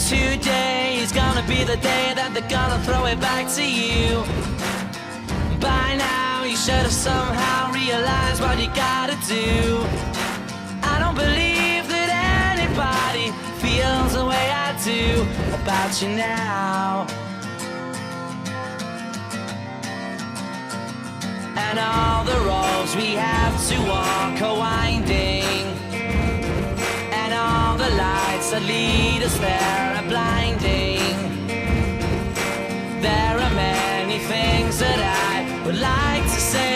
Today is gonna be the day that they're gonna throw it back to you. By now you should have somehow realized what you gotta do. I don't believe that anybody feels the way I do about you now. And all the roads we have to walk are winding, and all the lights that lead us there are blinding. There are many things that I would like to say,